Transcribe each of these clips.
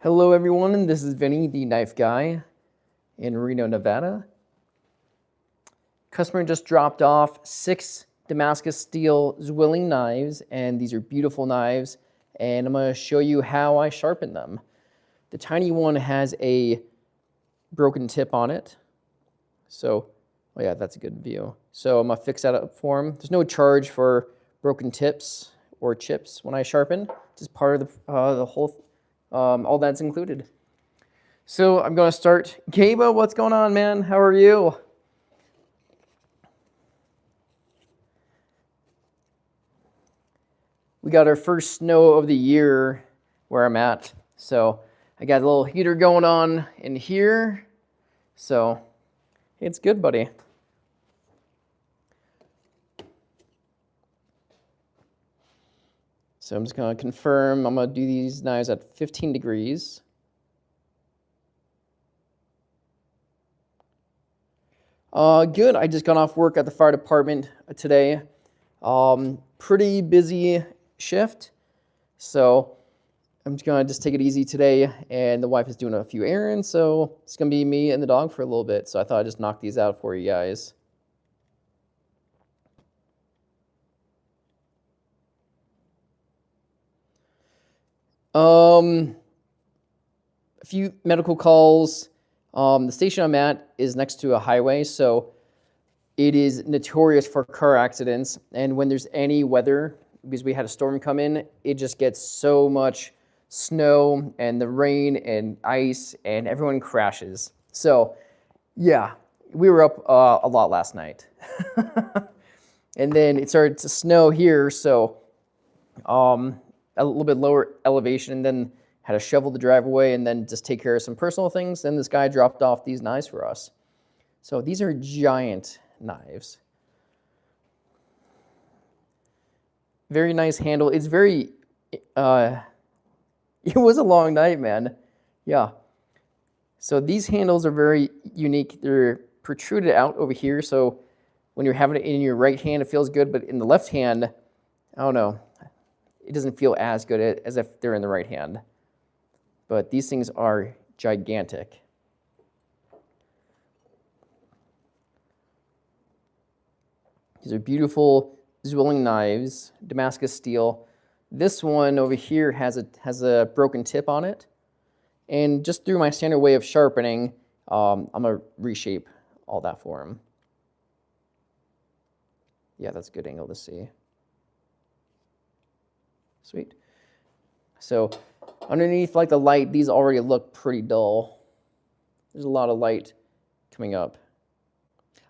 Hello everyone, this is Vinny, the knife guy in Reno, Nevada. Customer just dropped off 6 Damascus steel Zwilling knives, and these are beautiful knives, and I'm going to show you how I sharpen them. The tiny one has a broken tip on it, so, oh yeah, that's a good view. So I'm going to fix that up for him. There's no charge for broken tips or chips when I sharpen, just part of the whole all that's included. So I'm going to start. Gaba, what's going on, man? How are you? We got our first snow of the year where I'm at. So I got a little heater going on in here. So it's good, buddy. So I'm just going to confirm. I'm going to do these knives at 15 degrees. Good. I just got off work at the fire department today. Pretty busy shift. So I'm just going to take it easy today. And the wife is doing a few errands. So it's going to be me and the dog for a little bit. So I thought I'd just knock these out for you guys. A few medical calls. The station I'm at is next to a highway, so it is notorious for car accidents. And when there's any weather, because we had a storm come in, it just gets so much snow and the rain and ice, and everyone crashes. So, yeah, we were up a lot last night. And then it started to snow here, so a little bit lower elevation, and then had to shovel the driveway and then just take care of some personal things. Then this guy dropped off these knives for us. So these are giant knives. Very nice handle. It's very, it was a long knife, man. Yeah. So these handles are very unique. They're protruded out over here. So when you're having it in your right hand, it feels good. But in the left hand, I don't know. It doesn't feel as good as if they're in the right hand. But these things are gigantic. These are beautiful Zwilling knives, Damascus steel. This one over here has a broken tip on it. And just through my standard way of sharpening, I'm going to reshape all that for him. Yeah, that's a good angle to see. Sweet. So underneath like the light, these already look pretty dull. There's a lot of light coming up.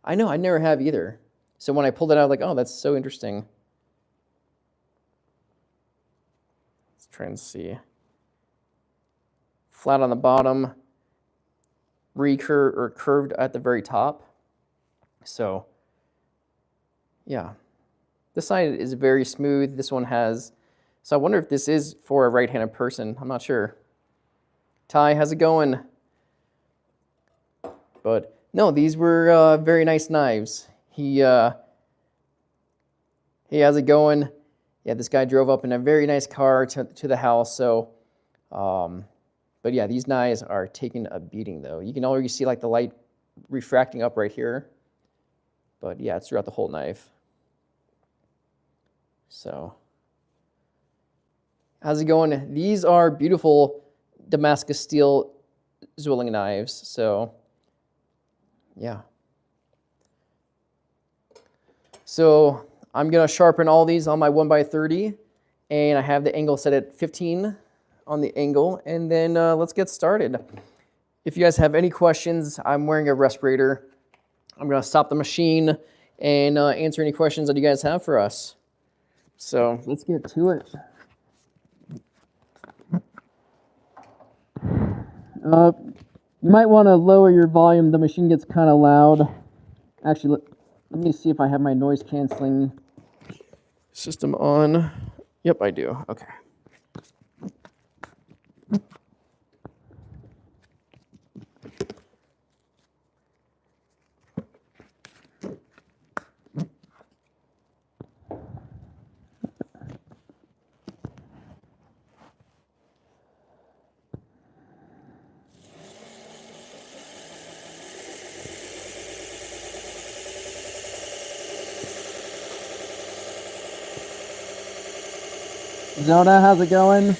I know, I never have either. So when I pulled it out, like, oh, that's so interesting. Let's try and see. Flat on the bottom, curved at the very top. So, yeah. This side is very smooth. This one has, so I wonder if this is for a right-handed person. I'm not sure. Ty, how's it going? But no, these were very nice knives. Hey, how's it going? Yeah, this guy drove up in a very nice car to the house. So, but yeah, these knives are taking a beating though. You can already see like the light refracting up right here. But yeah, it's throughout the whole knife. So, how's it going? These are beautiful Damascus steel Zwilling knives. So, yeah. So I'm going to sharpen all these on my 1x30, and I have the angle set at 15 on the angle, and then let's get started. If you guys have any questions, I'm wearing a respirator. I'm going to stop the machine and answer any questions that you guys have for us. So let's get to it. You might want to lower your volume. The machine gets kind of loud. Actually, let me see if I have my noise canceling system on. Yep, I do. Okay. Zona, how's it going?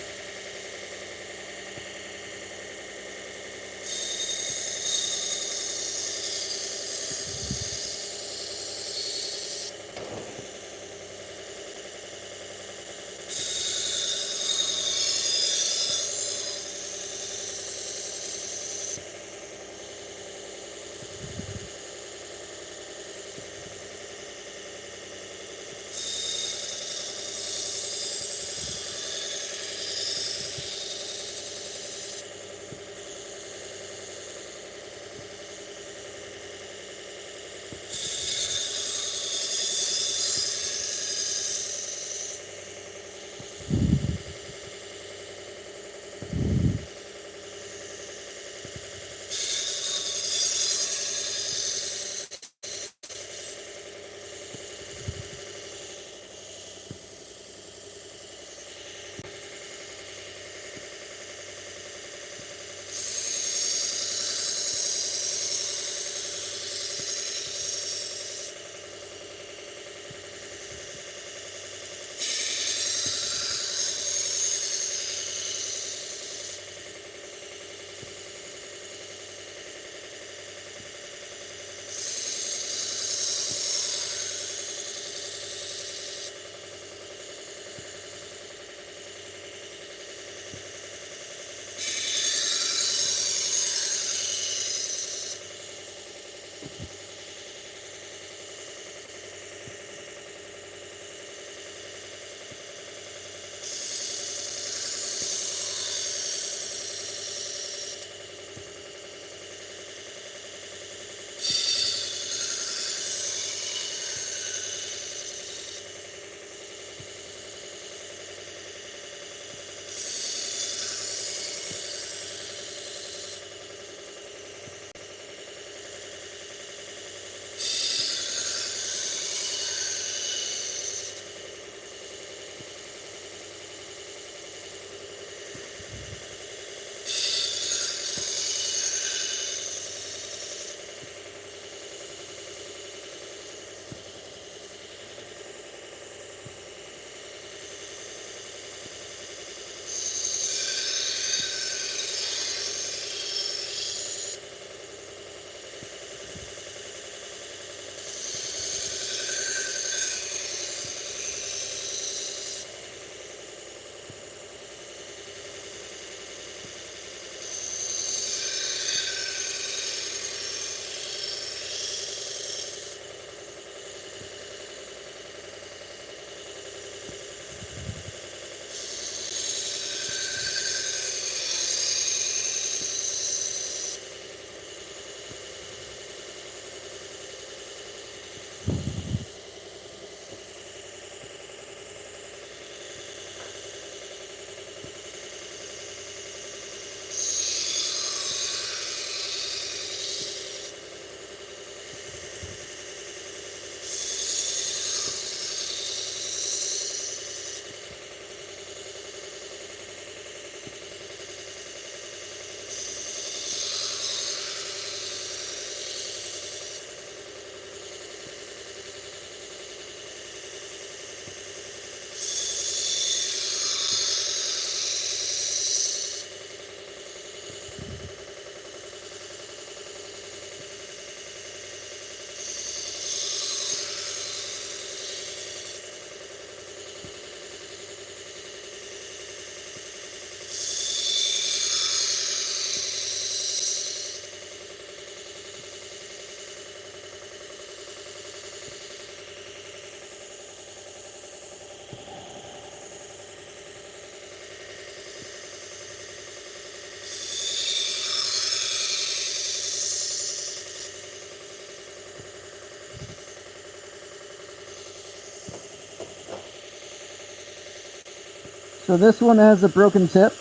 So this one has a broken tip.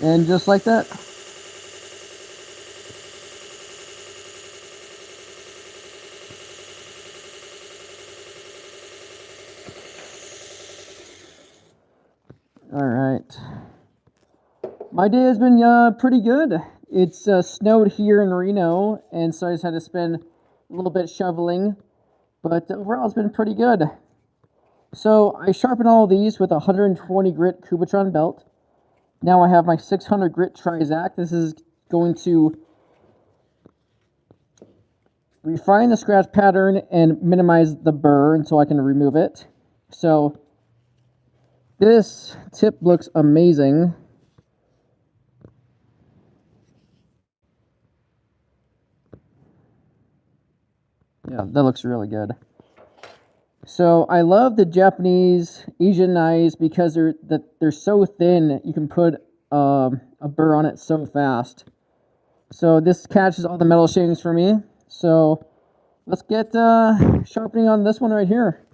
And just like that. All right. My day has been pretty good. It's snowed here in Reno, and so I just had to spend a little bit shoveling, but overall it's been pretty good. So I sharpened all of these with a 120 grit Kubotron belt. Now I have my 600 grit Trizac. This is going to refine the scratch pattern and minimize the burr until I can remove it. So this tip looks amazing. Yeah, that looks really good. So I love the Japanese Asian knives because they're so thin. You can put a burr on it so fast. So this catches all the metal shavings for me. So let's get sharpening on this one right here.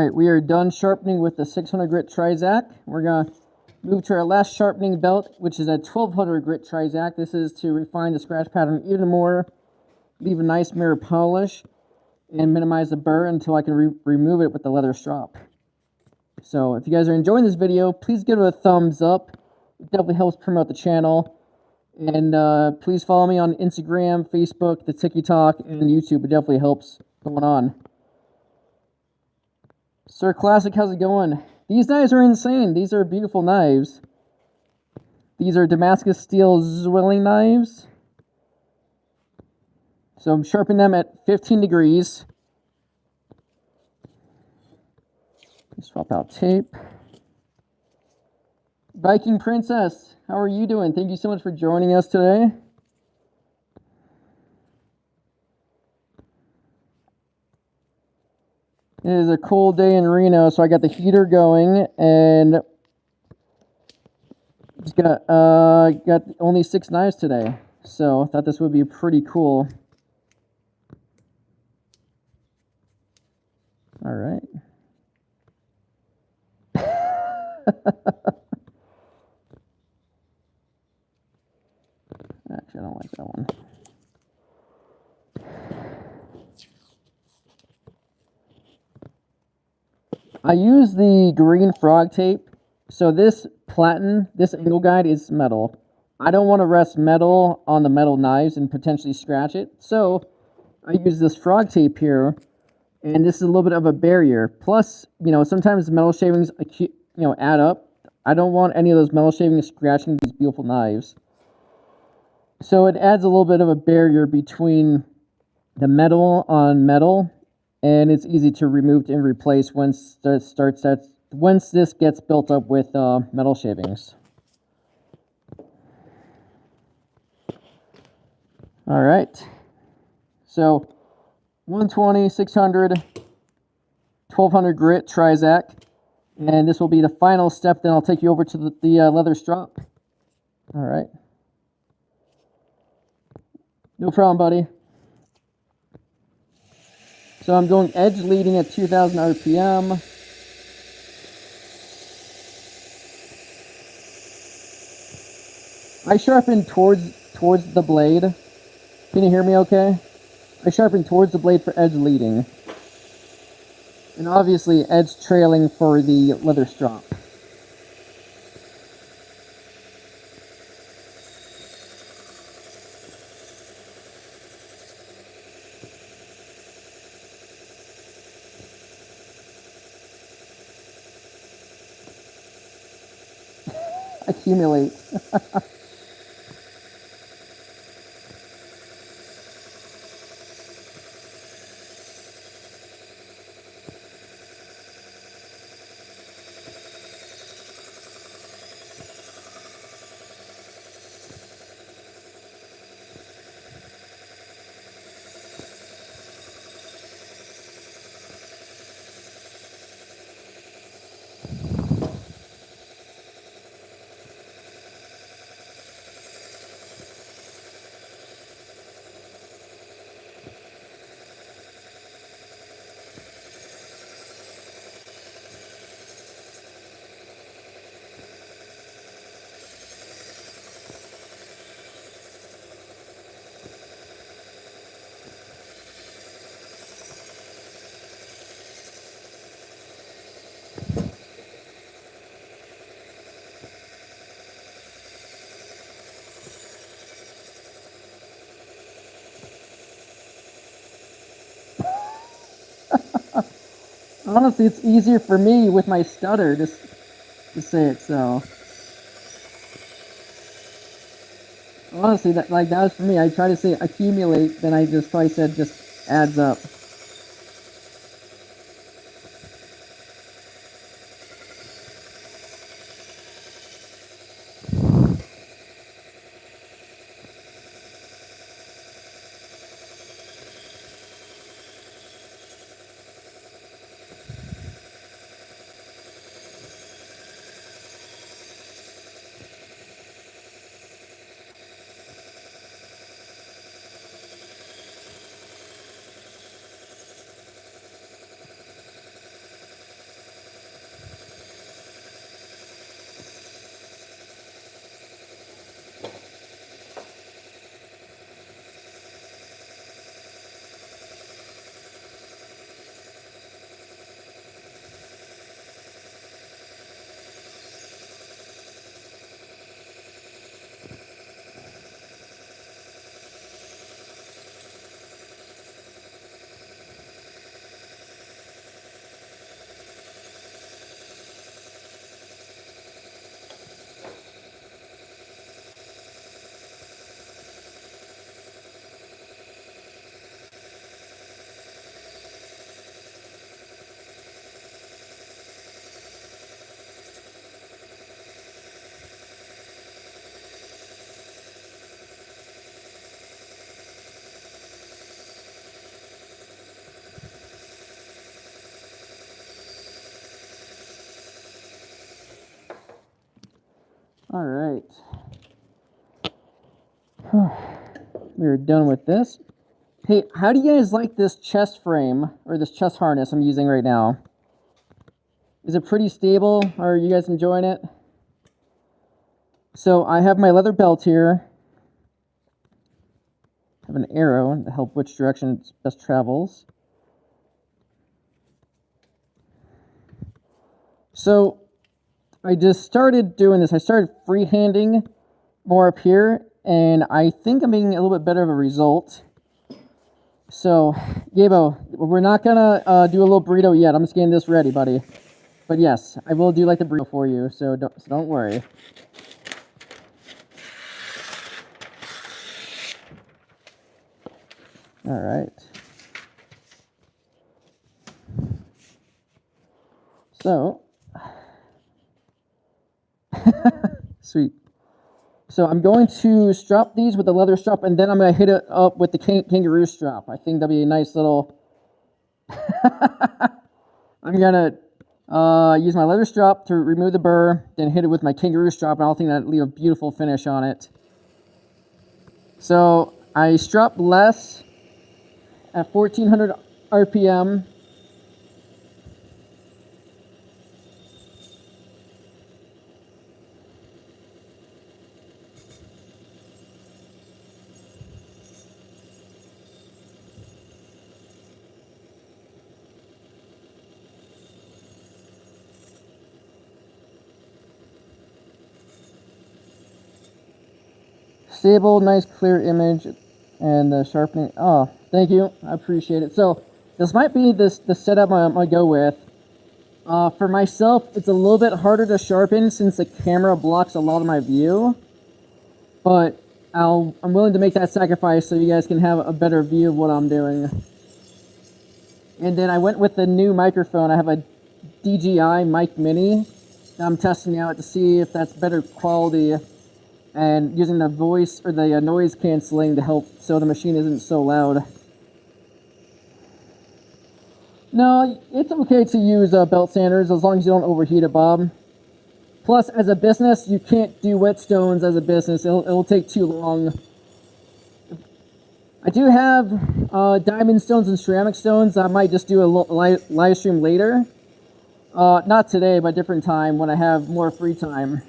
right, we are done sharpening with the 600 grit Trizac. We're going to move to our last sharpening belt, which is a 1200 grit Trizac. This is to refine the scratch pattern even more, leave a nice mirror polish, and minimize the burr until I can remove it with the leather strop. So if you guys are enjoying this video, please give it a thumbs up. It definitely helps promote the channel. And please follow me on Instagram, Facebook, the TikTok, and YouTube. It definitely helps going on. Sir Classic, how's it going? These knives are insane. These are beautiful knives. These are Damascus steel Zwilling knives. So I'm sharpening them at 15 degrees. Swap out tape. Viking Princess, how are you doing? Thank you so much for joining us today. It is a cold day in Reno, so I got the heater going, and just got only 6 knives today. So I thought this would be pretty cool. All right. Actually, I don't like that one. I use the green frog tape. So this platen, this angle guide is metal. I don't want to rest metal on the metal knives and potentially scratch it. So I use this frog tape here, and this is a little bit of a barrier. Plus, sometimes metal shavings, add up. I don't want any of those metal shavings scratching these beautiful knives. So it adds a little bit of a barrier between the metal on metal, and it's easy to remove and replace once this gets built up with metal shavings. All right. So 120, 600, 1200 grit Trizac, and this will be the final step. Then I'll take you over to the leather strop. All right. No problem, buddy. So I'm going edge leading at 2000 RPM. I sharpen towards the blade. Can you hear me okay? I sharpen towards the blade for edge leading. And obviously edge trailing for the leather strop. Accumulate. Honestly, it's easier for me with my stutter to say it so. Honestly, that was for me. I try to say accumulate, then I just probably said just adds up. All right. We're done with this. Hey, how do you guys like this chest frame, or this chest harness I'm using right now? Is it pretty stable? Are you guys enjoying it? So I have my leather belt here. I have an arrow to help which direction it best travels. So I just started doing this. I started freehanding more up here, and I think I'm getting a little bit better of a result. So, Gabo, we're not gonna do a little burrito yet. I'm just getting this ready, buddy. But yes, I will do like the burrito for you, so don't worry. All right. So, sweet. So I'm going to strap these with the leather strap, and then I'm going to hit it up with the kangaroo strap. I think that'll be a nice little... I'm going to use my leather strap to remove the burr, then hit it with my kangaroo strap, and I think that'll leave a beautiful finish on it. So I strap less at 1400 RPM. Stable, nice clear image, and the sharpening. Oh, thank you. I appreciate it. So this might be the setup I might go with. For myself, it's a little bit harder to sharpen since the camera blocks a lot of my view. But I'm willing to make that sacrifice so you guys can have a better view of what I'm doing. And then I went with the new microphone. I have a DJI Mic Mini that I'm testing out to see if that's better quality, and using the voice or the noise canceling to help so the machine isn't so loud. No, it's okay to use belt sanders as long as you don't overheat it, Bob. Plus, as a business, you can't do whetstones as a business. It'll take too long. I do have diamond stones and ceramic stones. I might just do a live stream later. Not today, but a different time when I have more free time.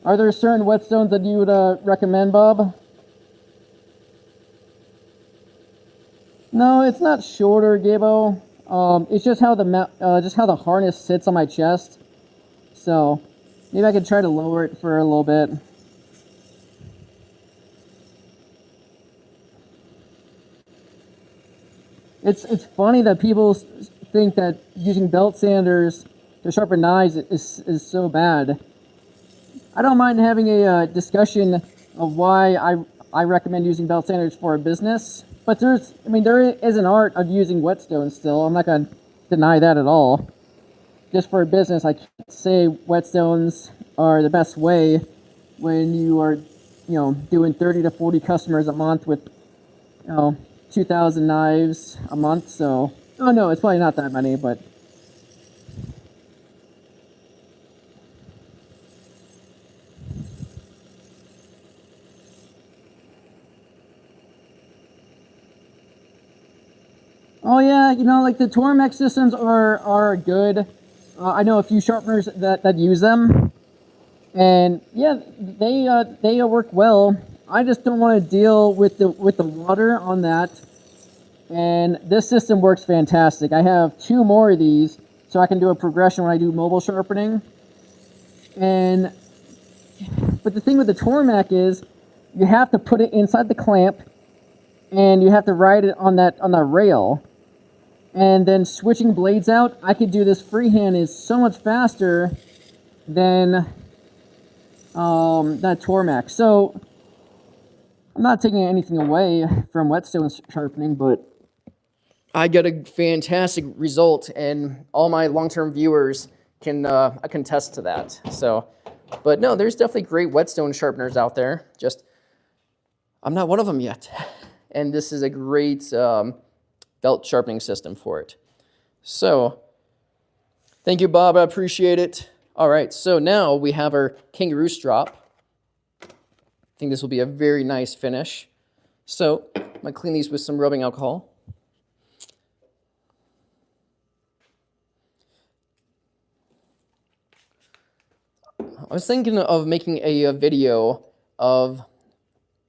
Are there certain whetstones that you would recommend, Bob? No, it's not shorter, Gabo. It's just how the harness sits on my chest. So maybe I could try to lower it for a little bit. It's funny that people think that using belt sanders to sharpen knives is so bad. I don't mind having a discussion of why I recommend using belt sanders for a business, but there is an art of using whetstones still. I'm not going to deny that at all. Just for a business, I can't say whetstones are the best way when you are, doing 30 to 40 customers a month with, 2,000 knives a month. So, oh no, it's probably not that many, but. Oh yeah, like the Tormex systems are good. I know a few sharpeners that use them, and yeah, they work well. I just don't want to deal with the water on that. And this system works fantastic. I have 2 more of these, so I can do a progression when I do mobile sharpening. But the thing with the Tormek is, you have to put it inside the clamp, and you have to ride it on that rail. And then switching blades out, I could do this freehand is so much faster than that Tormek. So I'm not taking anything away from whetstone sharpening, but I got a fantastic result, and all my long-term viewers can attest to that. So, but no, there's definitely great whetstone sharpeners out there. Just I'm not one of them yet, and this is a great belt sharpening system for it. So thank you, Bob. I appreciate it. All right, so now we have our kangaroo strop. I think this will be a very nice finish. So I'm going to clean these with some rubbing alcohol. I was thinking of making a video of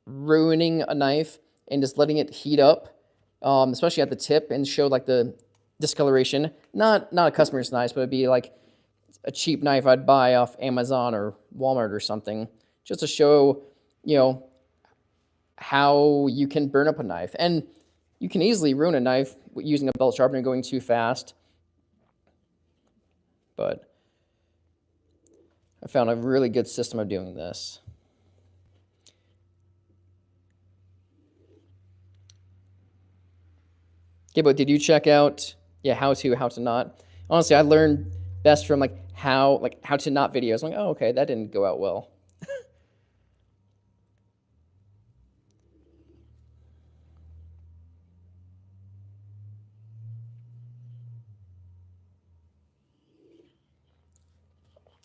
ruining a knife and just letting it heat up, especially at the tip, and show like the discoloration. Not a customer's knife, but it'd be like a cheap knife I'd buy off Amazon or Walmart or something, just to show, how you can burn up a knife. And you can easily ruin a knife using a belt sharpener going too fast. But I found a really good system of doing this. Okay, but did you check out, how to not? Honestly, I learned best from how to not videos. I'm like, oh, okay, that didn't go out well.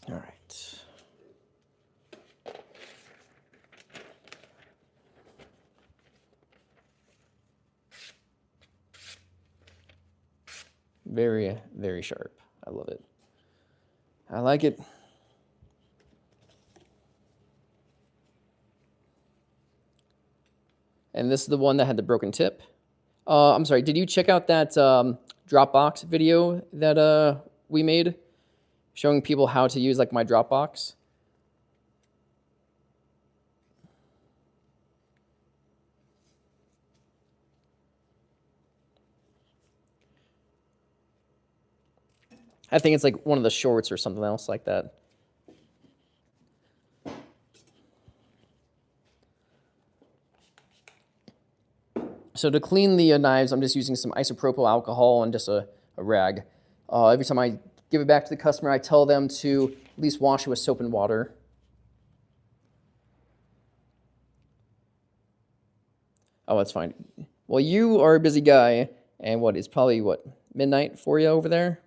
All right. Very, very sharp. I love it. I like it. And this is the one that had the broken tip. I'm sorry, did you check out that Dropbox video that we made? Showing people how to use my Dropbox? I think it's one of the shorts or something else like that. So to clean the knives, I'm just using some isopropyl alcohol and just a rag. Every time I give it back to the customer, I tell them to at least wash it with soap and water. Oh, that's fine. Well, you are a busy guy, and it's probably, midnight for you over there?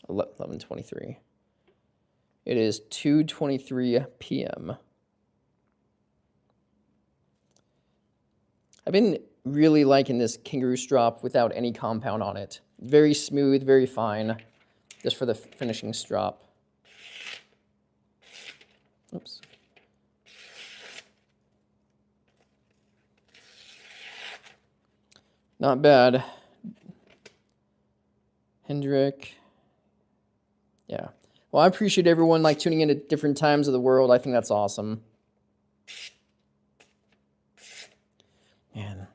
$11:23. It is 2:23 p.m. I've been really liking this kangaroo strop without any compound on it. Very smooth, very fine, just for the finishing strop. Oops. Not bad. Hendrick. Yeah. Well, I appreciate everyone tuning in at different times of the world. I think that's awesome. Man,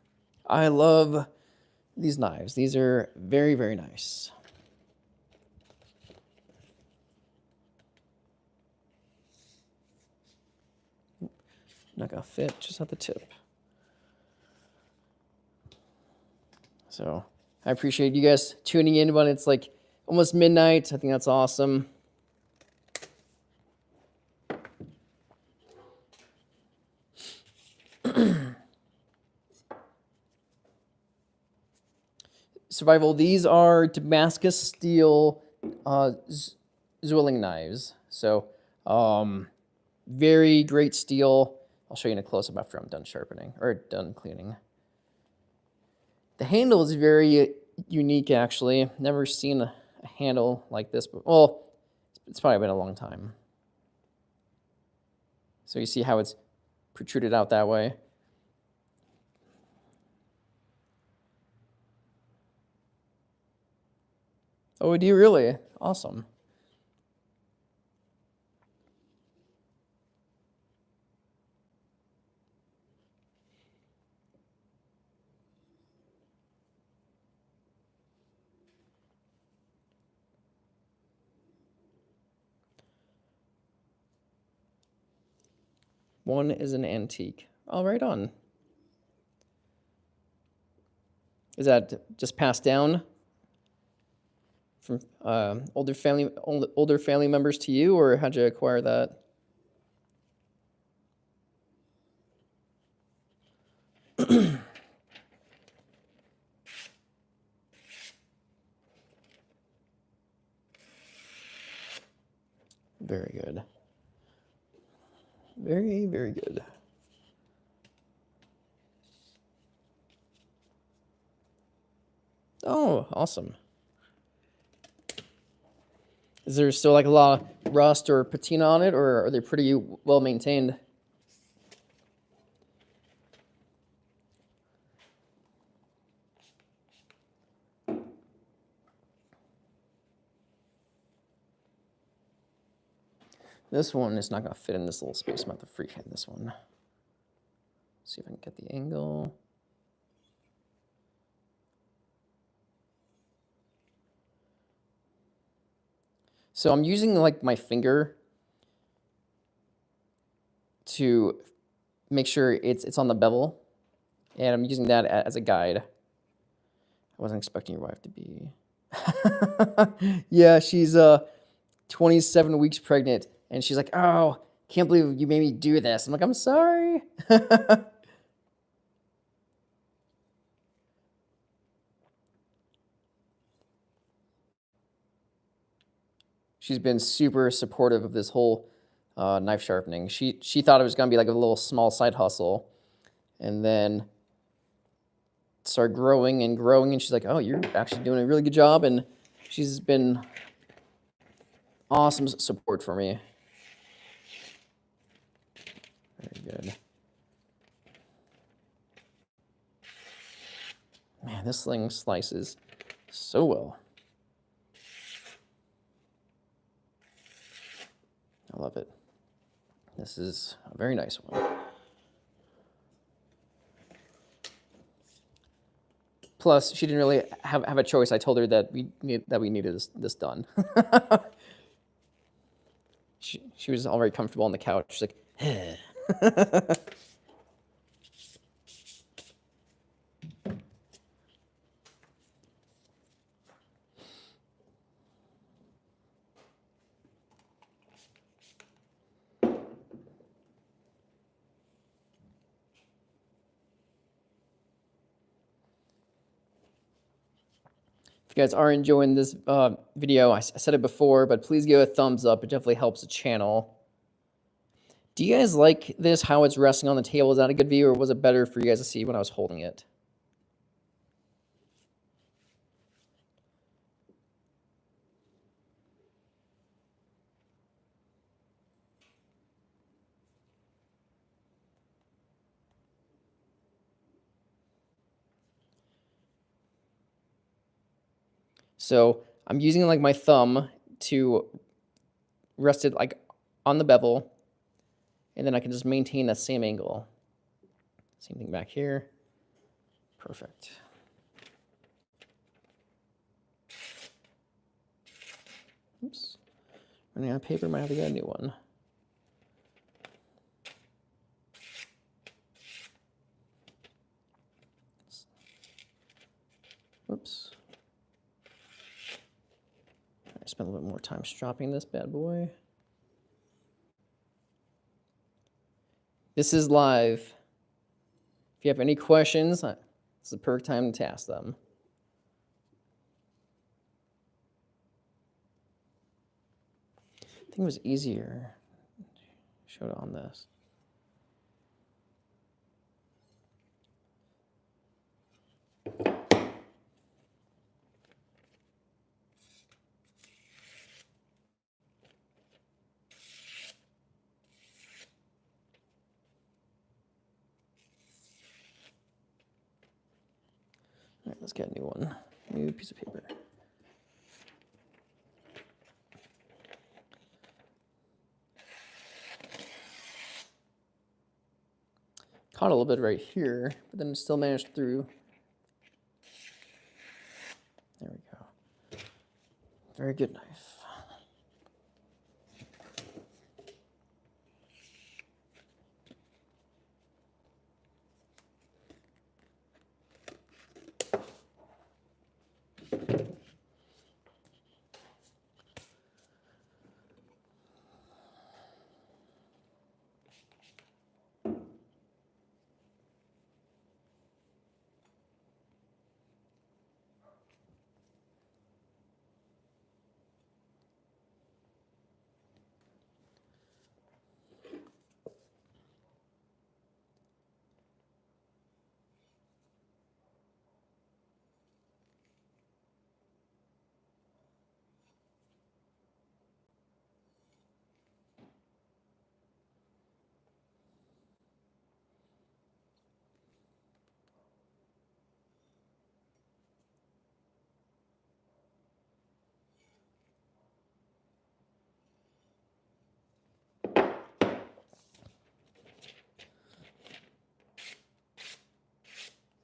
I love these knives. These are very, very nice. Not gonna fit, just at the tip. So I appreciate you guys tuning in when it's almost midnight. I think that's awesome. Survival. These are Damascus steel Zwilling knives. So very great steel. I'll show you in a close-up after I'm done sharpening or done cleaning. The handle is very unique, actually. Never seen a handle like this before. Well, it's probably been a long time. So you see how it's protruded out that way. Oh, do you really? Awesome. One is an antique. Oh, right on. Is that just passed down? from older family members to you, or how'd you acquire that? Very good. Very, very good. Oh, awesome. Is there still like a lot of rust or patina on it, or are they pretty well maintained? This one is not going to fit in this little space. I'm going to have to freehand this one. See if I can get the angle. So I'm using like my finger to make sure it's on the bevel, and I'm using that as a guide. I wasn't expecting your wife to be. Yeah, she's 27 weeks pregnant, and she's like, "Oh, can't believe you made me do this." I'm like, "I'm sorry." She's been super supportive of this whole knife sharpening. She thought it was gonna be like a little small side hustle, and then started growing and growing, and she's like, "Oh, you're actually doing a really good job," and she's been awesome support for me. Very good. Man, this thing slices so well. I love it. This is a very nice one. Plus, she didn't really have a choice. I told her that we needed this done. she was already comfortable on the couch. She's like, eh. If you guys are enjoying this video, I said it before, but please give it a thumbs up. It definitely helps the channel. Do you guys like this, how it's resting on the table? Is that a good view, or was it better for you guys to see when I was holding it? So I'm using like my thumb to rest it like on the bevel, and then I can just maintain that same angle. Same thing back here. Perfect. Oops. Running out of paper, might have to get a new one. Oops. I spent a little bit more time stropping this bad boy. This is live. If you have any questions, it's the perfect time to ask them. I think it was easier. Show it on this. All right, let's get a new one. New piece of paper. Caught a little bit right here, but then still managed through. There we go. Very good knife.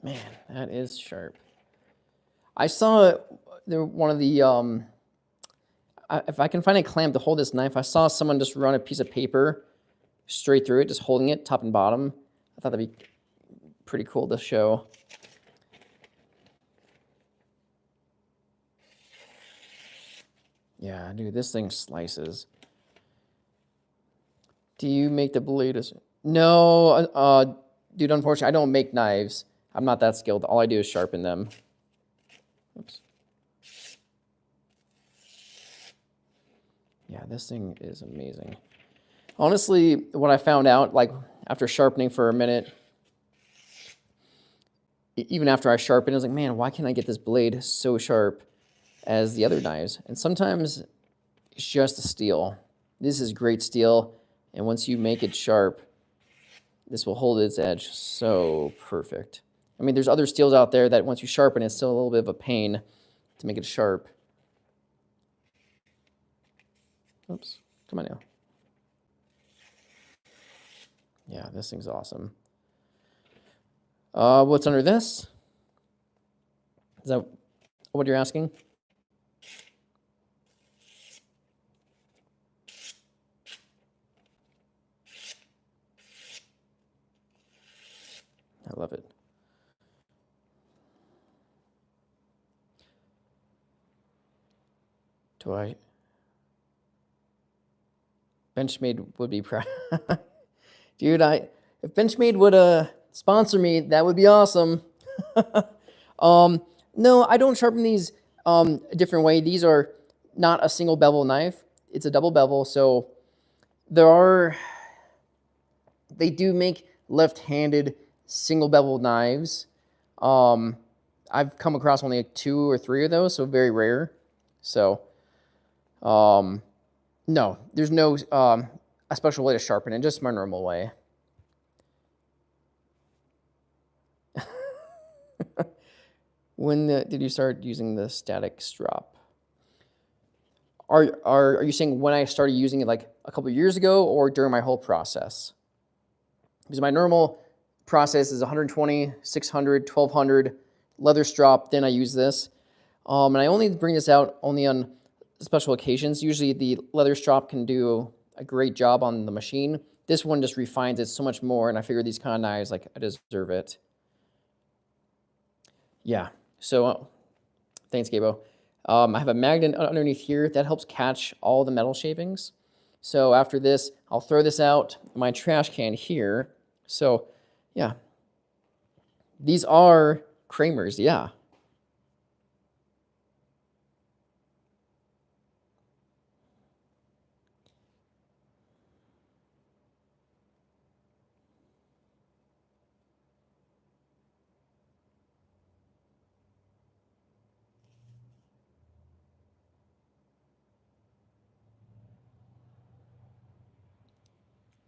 Man, that is sharp. I saw one of the if I can find a clamp to hold this knife, I saw someone just run a piece of paper straight through it, just holding it top and bottom. I thought that'd be pretty cool to show. Yeah, dude, this thing slices. Do you make the blade? No, dude, unfortunately, I don't make knives. I'm not that skilled. All I do is sharpen them. Oops. Yeah, this thing is amazing. Honestly, what I found out, like after sharpening for a minute, even after I sharpened, I was like, man, why can't I get this blade so sharp as the other knives? And sometimes it's just the steel. This is great steel, and once you make it sharp, this will hold its edge so perfect. I mean, there's other steels out there that once you sharpen, it's still a little bit of a pain to make it sharp. Oops, come on now. Yeah, this thing's awesome. What's under this? Is that what you're asking? I love it. Do I? Benchmade would be proud. Dude, if Benchmade would sponsor me, that would be awesome. No, I don't sharpen these a different way. These are not a single bevel knife. It's a double bevel, so they do make left-handed single bevel knives. I've come across only like 2 or 3 of those, so very rare. So, no, there's no a special way to sharpen it, just my normal way. When did you start using the static strop? Are you saying when I started using it, like a couple years ago, or during my whole process? Because my normal process is 120, 600, 1200 leather strop. Then I use this, and I only bring this out only on special occasions. Usually the leather strop can do a great job on the machine. This one just refines it so much more, and I figure these kind of knives, like, I deserve it. Yeah, so thanks, Gabo. I have a magnet underneath here that helps catch all the metal shavings. So after this, I'll throw this out in my trash can here. So, yeah. These are Kramer's, yeah.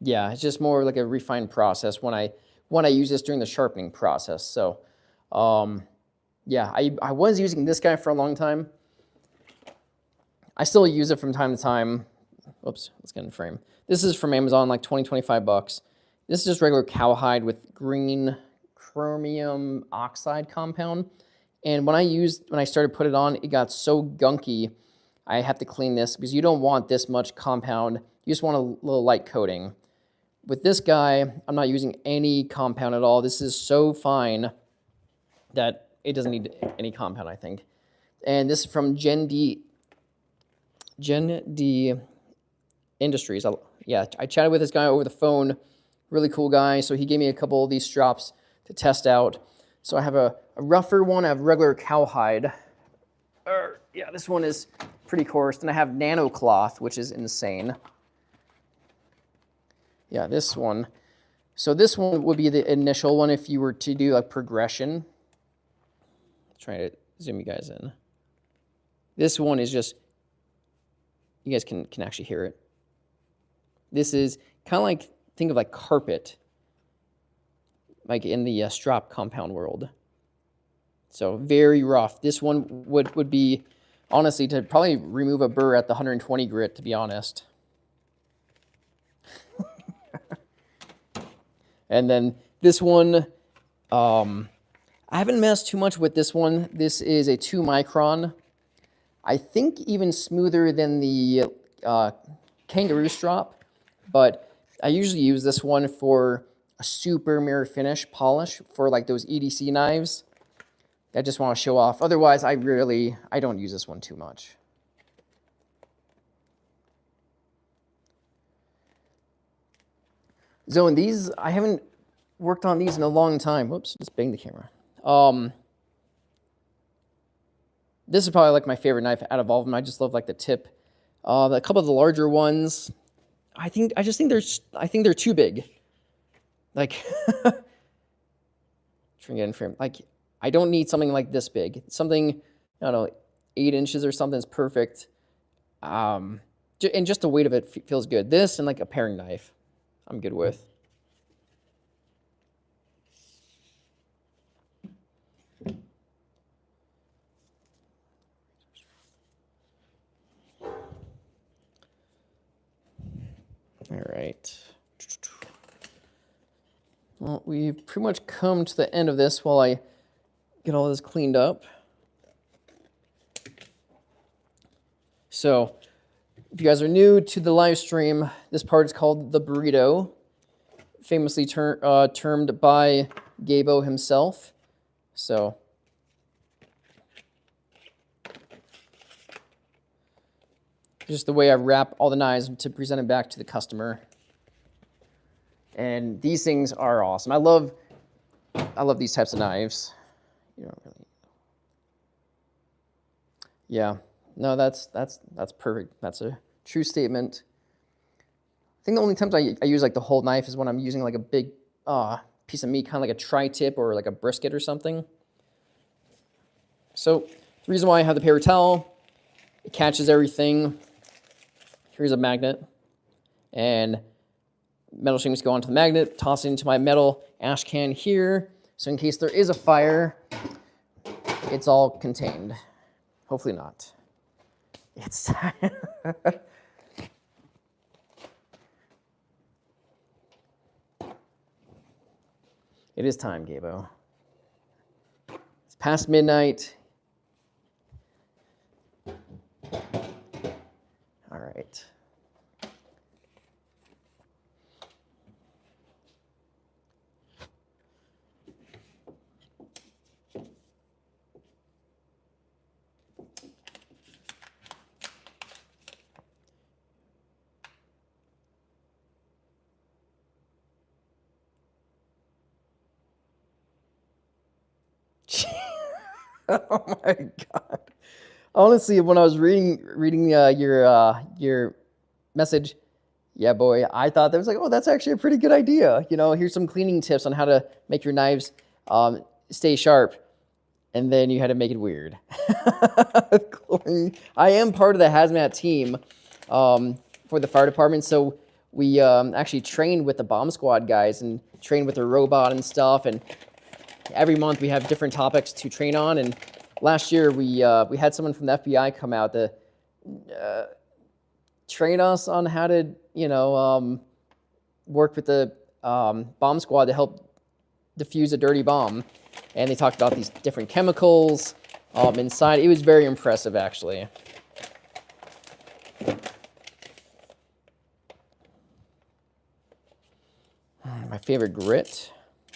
Yeah, it's just more like a refined process when I use this during the sharpening process. So, yeah, I was using this guy for a long time. I still use it from time to time. Oops, let's get in frame. This is from Amazon, like 20, 25 bucks. This is just regular cowhide with green chromium oxide compound. And when I started putting it on, it got so gunky. I have to clean this because you don't want this much compound. You just want a little light coating. With this guy, I'm not using any compound at all. This is so fine that it doesn't need any compound, I think. And this is from Gen D Industries. I chatted with this guy over the phone. Really cool guy. So he gave me a couple of these strops to test out. So I have a rougher one. I have regular cowhide. Yeah, this one is pretty coarse. Then I have nano cloth, which is insane. Yeah, this one. So this one would be the initial one if you were to do a progression. Trying to zoom you guys in. This one is just, you guys can actually hear it. This is kind of like, think of like carpet, like in the strop compound world. So very rough. This one would be, honestly, to probably remove a burr at the 120 grit, to be honest. And then this one, I haven't messed too much with this one. This is a 2 micron. I think even smoother than the kangaroo strop, but I usually use this one for a super mirror finish polish for like those EDC knives. I just want to show off. Otherwise, I don't use this one too much. So in these, I haven't worked on these in a long time. Whoops, just banged the camera. This is probably like my favorite knife out of all of them. I just love like the tip. A couple of the larger ones, I think they're too big. Like, trying to get in frame. Like, I don't need something like this big. Something, I don't know, 8 inches or something is perfect. And just the weight of it feels good. This and like a paring knife, I'm good with. All right. Well, we've pretty much come to the end of this while I get all this cleaned up. So, if you guys are new to the live stream, this part is called the burrito, famously termed by Gabo himself. So, just the way I wrap all the knives to present it back to the customer. And these things are awesome. I love these types of knives. You don't really. Yeah. No, that's perfect. That's a true statement. I think the only times I use like the whole knife is when I'm using like a big piece of meat, kind of like a tri-tip or like a brisket or something. So the reason why I have the paper towel, it catches everything. Here's a magnet, and metal shavings go onto the magnet, toss it into my metal ash can here. So in case there is a fire, it's all contained. Hopefully not. It's time. It is time, Gabo. It's past midnight. All right. Oh my God. Honestly, when I was reading your message, yeah, boy, I thought that was like, oh, that's actually a pretty good idea. You know, here's some cleaning tips on how to make your knives stay sharp. And then you had to make it weird. I am part of the hazmat team for the fire department, so we actually trained with the bomb squad guys and trained with the robot and stuff. And every month we have different topics to train on. And last year we had someone from the FBI come out to train us on how to, work with the bomb squad to help defuse a dirty bomb. And they talked about these different chemicals inside. It was very impressive, actually. My favorite grit?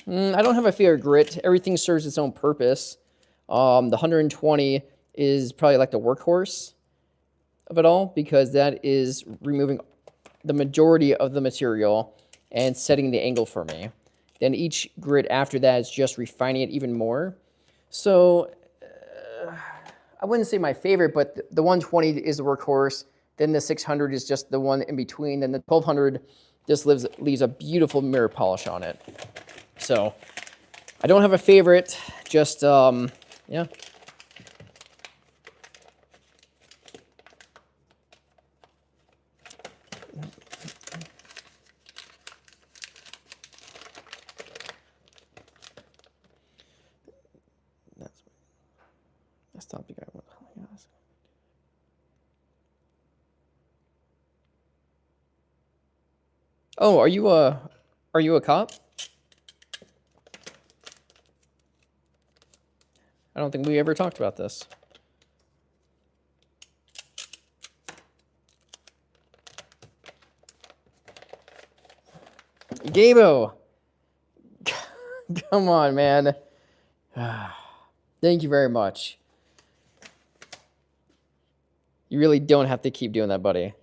I don't have a favorite grit. Everything serves its own purpose. The 120 is probably like the workhorse of it all because that is removing the majority of the material and setting the angle for me. Then each grit after that is just refining it even more. So I wouldn't say my favorite, but the 120 is the workhorse. Then the 600 is just the one in between. Then the 1200 just leaves a beautiful mirror polish on it. So I don't have a favorite, just, yeah. That's topic I want to ask. Oh, are you a cop? I don't think we ever talked about this. Gabo! Come on, man. Thank you very much. You really don't have to keep doing that, buddy.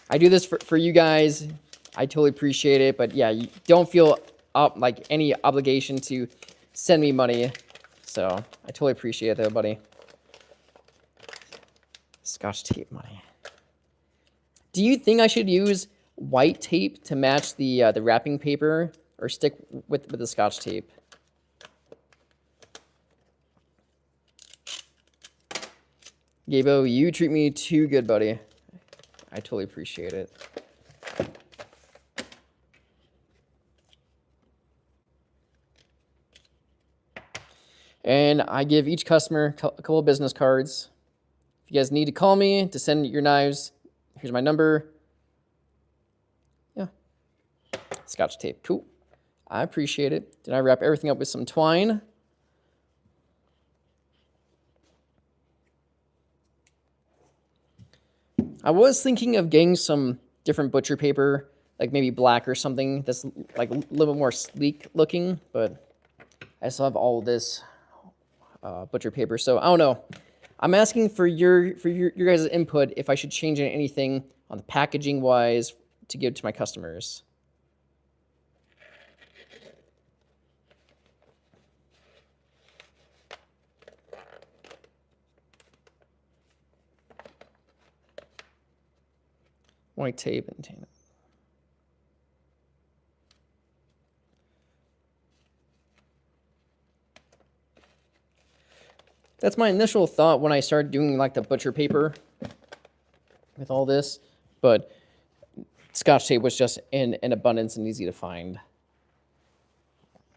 I do this for you guys. I totally appreciate it. But yeah, you don't feel like any obligation to send me money. So I totally appreciate that, buddy. Scotch tape money. Do you think I should use white tape to match the wrapping paper, or stick with the Scotch tape? Gabo, you treat me too good, buddy. I totally appreciate it. And I give each customer a couple of business cards. If you guys need to call me to send your knives, here's my number. Yeah. Scotch tape. Cool. I appreciate it. Then I wrap everything up with some twine. I was thinking of getting some different butcher paper, like maybe black or something that's like a little bit more sleek looking, but I still have all of this butcher paper. So I don't know. I'm asking for your guys' input if I should change anything on the packaging wise to give to my customers. White tape and tan it. That's my initial thought when I started doing like the butcher paper with all this, but Scotch tape was just in abundance and easy to find.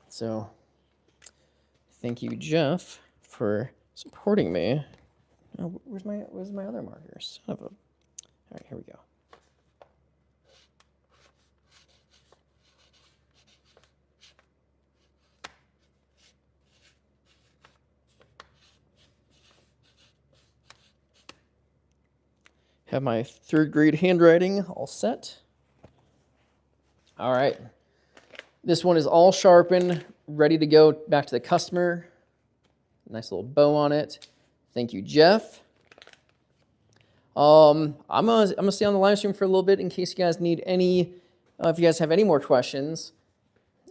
So thank you, Jeff, for supporting me. Oh, where's my other markers? All right, here we go. Have my 3rd grade handwriting all set. All right. This one is all sharpened, ready to go back to the customer. Nice little bow on it. Thank you, Jeff. I'm gonna stay on the live stream for a little bit in case you guys need any, if you guys have any more questions.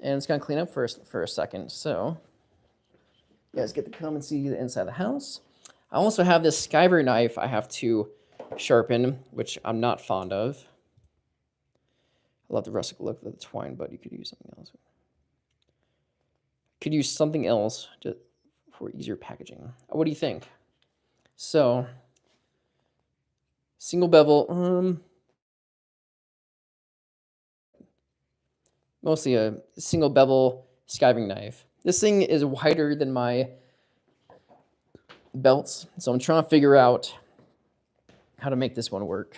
And it's gonna clean up for a second. So you guys get to come and see the inside of the house. I also have this skyber knife I have to sharpen, which I'm not fond of. I love the rustic look of the twine, but you could use something else. Could use something else for easier packaging. What do you think? So, single bevel, mostly a single bevel skiving knife. This thing is wider than my belts, so I'm trying to figure out how to make this one work.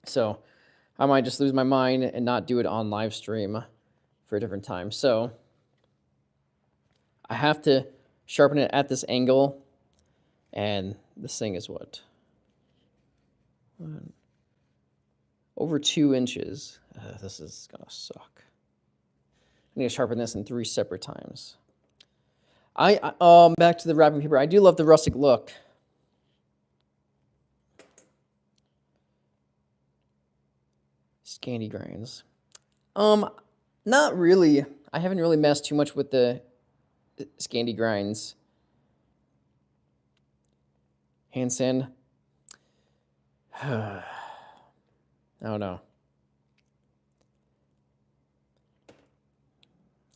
So I might just lose my mind and not do it on live stream for a different time. So I have to sharpen it at this angle, and this thing is what? Over 2 inches. This is gonna suck. I need to sharpen this in 3 separate times. Back to the wrapping paper. I do love the rustic look. Scandi grinds. Not really. I haven't really messed too much with the Scandi grinds. Hand sand. I don't know.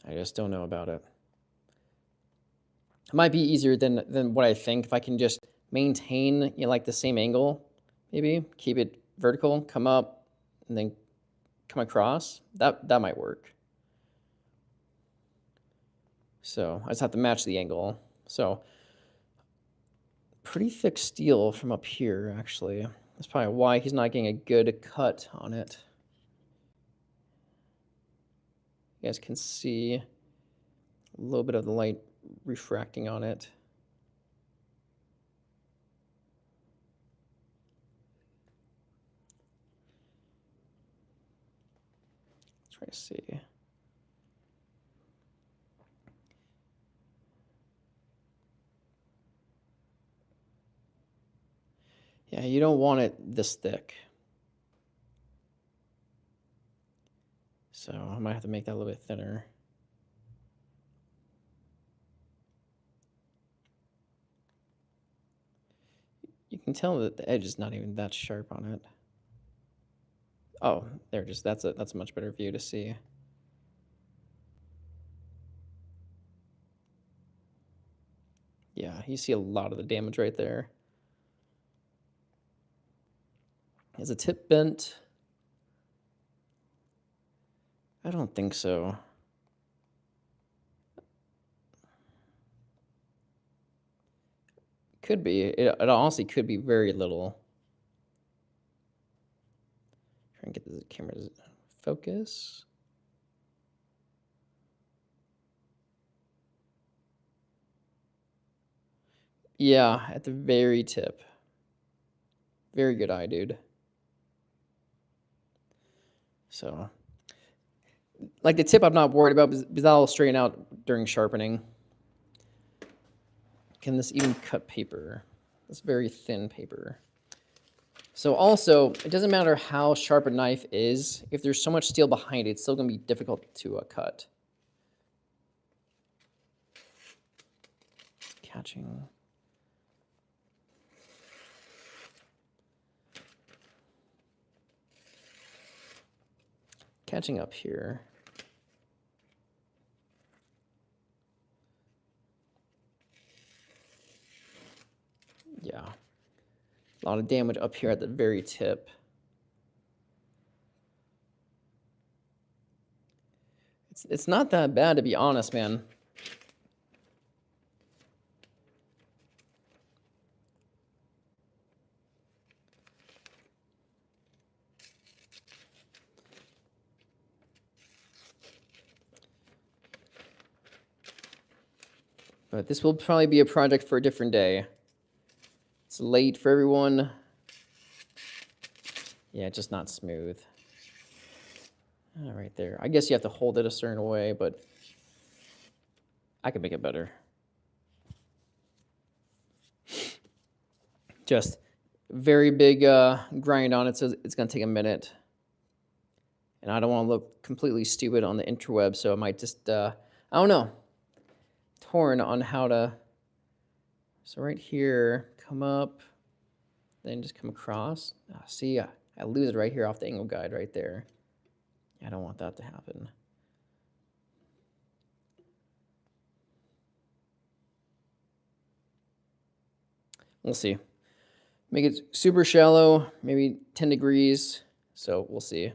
I just don't know about it. It might be easier than what I think if I can just maintain, like the same angle, maybe keep it vertical, come up, and then come across. That might work. So I just have to match the angle. So pretty thick steel from up here, actually. That's probably why he's not getting a good cut on it. You guys can see a little bit of the light refracting on it. Let's try to see. Yeah, you don't want it this thick. So I might have to make that a little bit thinner. You can tell that the edge is not even that sharp on it. Oh, there it is. That's a much better view to see. Yeah, you see a lot of the damage right there. Is the tip bent? I don't think so. Could be. It honestly could be very little. Try and get the camera to focus. Yeah, at the very tip. Very good eye, dude. So, like the tip I'm not worried about because that'll straighten out during sharpening. Can this even cut paper? It's very thin paper. So also, it doesn't matter how sharp a knife is. If there's so much steel behind it, it's still going to be difficult to cut. Catching. Catching up here. Yeah. A lot of damage up here at the very tip. It's not that bad, to be honest, man. But this will probably be a project for a different day. It's late for everyone. Yeah, just not smooth. Right there. I guess you have to hold it a certain way, but I could make it better. Just very big grind on it, so it's going to take a minute. And I don't want to look completely stupid on the interweb, so I might just, I don't know, torn on how to. So right here, come up, then just come across. See, I lose it right here off the angle guide right there. I don't want that to happen. We'll see. Make it super shallow, maybe 10 degrees. So we'll see.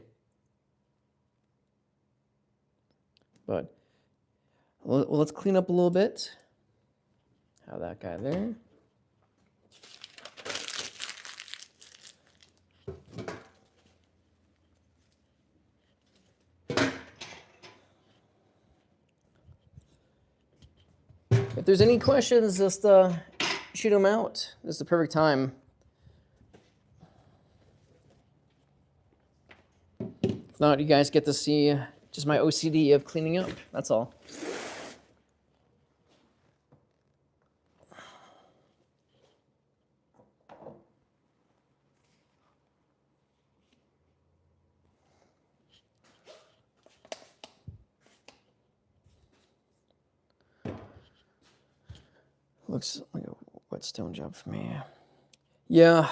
But well, let's clean up a little bit. Have that guy there. If there's any questions, just shoot them out. This is the perfect time. If not, you guys get to see just my OCD of cleaning up. That's all. Looks like a whetstone job for me. Yeah.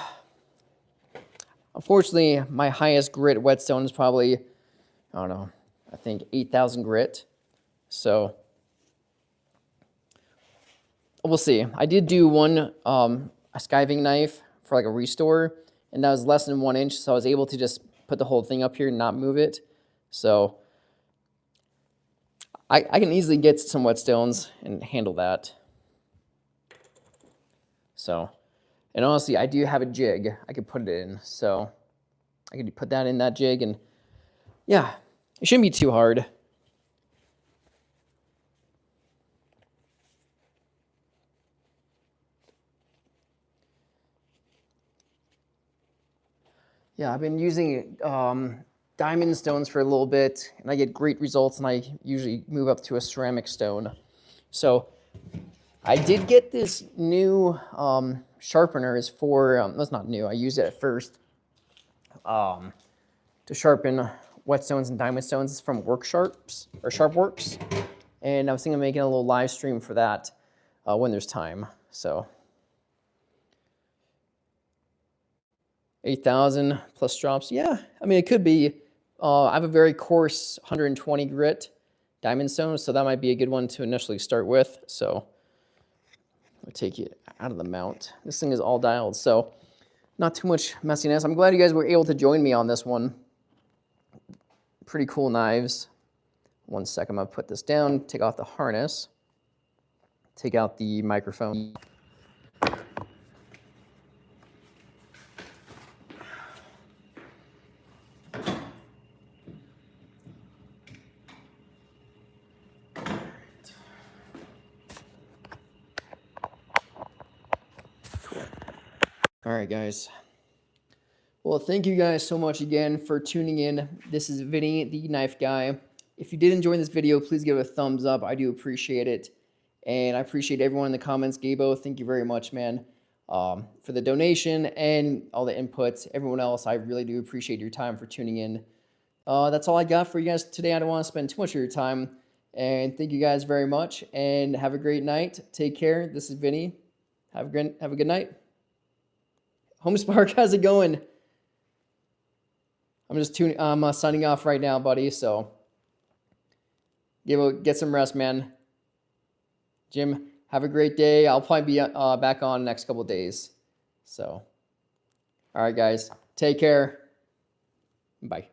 Unfortunately, my highest grit whetstone is probably, I don't know, I think 8,000 grit. So we'll see. I did do one a skiving knife for like a restore, and that was less than 1 inch, so I was able to just put the whole thing up here and not move it. So I can easily get some whetstones and handle that. So, and honestly, I do have a jig I could put it in. So I could put that in that jig, and yeah, it shouldn't be too hard. Yeah, I've been using diamond stones for a little bit, and I get great results, and I usually move up to a ceramic stone. So I did get this new sharpener. Is for that's not new. I used it at first to sharpen wet stones and diamond stones. It's from Worksharps or Sharpworks, and I was thinking of making a little live stream for that when there's time. So 8,000 plus drops. Yeah, I mean, it could be. I have a very coarse 120 grit diamond stone, so that might be a good one to initially start with. So I'll take it out of the mount. This thing is all dialed, so not too much messiness. I'm glad you guys were able to join me on this one. Pretty cool knives. One second, I'm gonna put this down, take off the harness, take out the microphone. All right, guys. Well, thank you guys so much again for tuning in. This is Vinny, the Knife Guy. If you did enjoy this video, please give it a thumbs up. I do appreciate it. And I appreciate everyone in the comments. Gabo, thank you very much, man, for the donation and all the inputs. Everyone else, I really do appreciate your time for tuning in. That's all I got for you guys today. I don't want to spend too much of your time. And thank you guys very much. And have a great night. Take care. This is Vinny. Have a good night. Homespark, how's it going? I'm signing off right now, buddy. So get some rest, man. Jim, have a great day. I'll probably be back on next couple of days. So, all right, guys, take care. Bye.